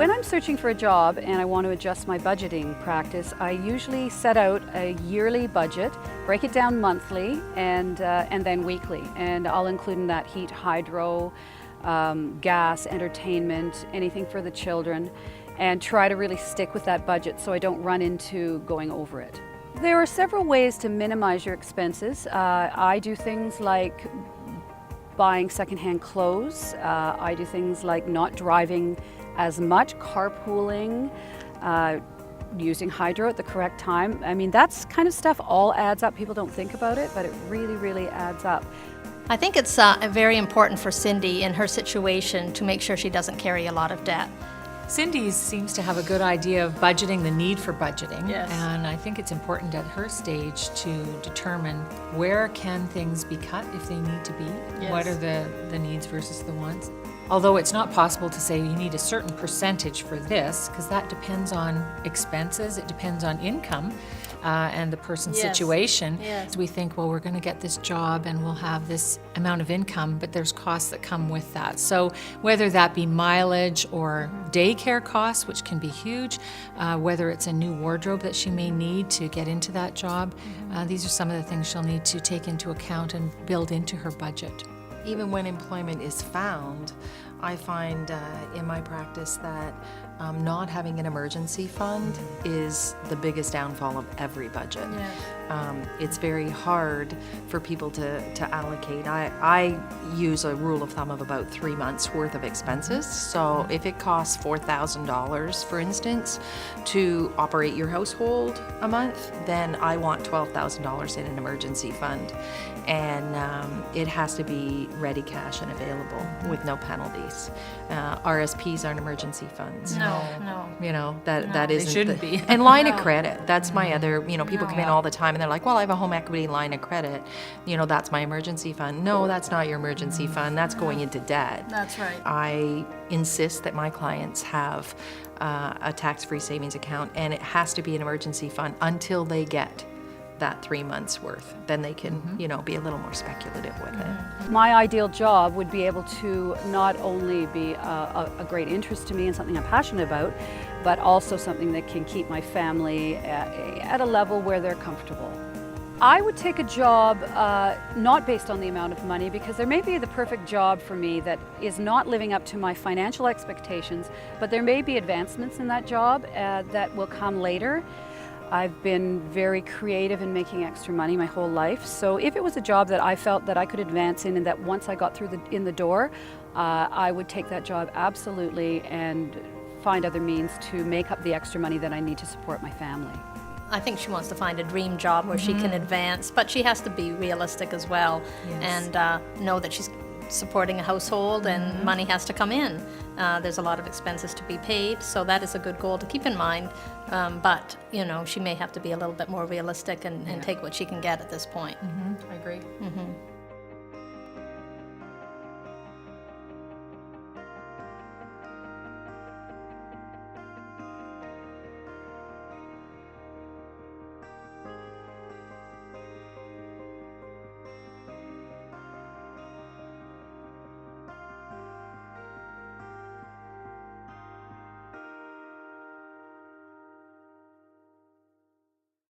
When I'm searching for a job and I want to adjust my budgeting practice, I usually set out a yearly budget, break it down monthly and then weekly. And I'll include in that heat, hydro, gas, entertainment, anything for the children, and try to really stick with that budget so I don't run into going over it. There are several ways to minimize your expenses. I do things like buying secondhand clothes. I do things like not driving as much, carpooling, using hydro at the correct time. I mean, that's kind of stuff all adds up. People don't think about it, but it really, really adds up. I think it's very important for Cindy in her situation to make sure she doesn't carry a lot of debt. Cindy seems to have a good idea of budgeting, the need for budgeting. Yes. And I think it's important at her stage to determine where can things be cut if they need to be. Yes. What are the needs versus the wants. Although it's not possible to say you need a certain percentage for this, because that depends on expenses, it depends on income and the person's Yes. situation. Yes. We think, well, we're going to get this job and we'll have this amount of income, but there's costs that come with that. So whether that be mileage or daycare costs, which can be huge, whether it's a new wardrobe that she may need to get into that job, these are some of the things she'll need to take into account and build into her budget. Even when employment is found, I find in my practice that not having an emergency fund is the biggest downfall of every budget. It's very hard for people to allocate. I use a rule of thumb of about 3 months worth of expenses. So if it costs $4,000, for instance, to operate your household a month, then I want $12,000 in an emergency fund. And it has to be ready cash and available with no penalties. RSPs aren't emergency funds. No. You know, that isn't. shouldn't be. And line of credit, that's my other, you know, people come in all the time and they're like, well, I have a home equity line of credit. You know, that's my emergency fund. No, that's not your emergency fund. That's going into debt. That's right. I insist that my clients have a tax-free savings account, and it has to be an emergency fund until they get that 3 months worth. Then they can, you know, be a little more speculative with it. My ideal job would be able to not only be a great interest to me and something I'm passionate about, but also something that can keep my family at a level where they're comfortable. I would take a job not based on the amount of money, because there may be the perfect job for me that is not living up to my financial expectations, but there may be advancements in that job that will come later. I've been very creative in making extra money my whole life, so if it was a job that I felt that I could advance in and that once I got in the door, I would take that job absolutely and find other means to make up the extra money that I need to support my family. I think she wants to find a dream job where she can advance, but she has to be realistic as well. Yes. And know that she's supporting a household and money has to come in. There's a lot of expenses to be paid, so that is a good goal to keep in mind. But, you know, she may have to be a little bit more realistic and take what she can get at this point. I agree.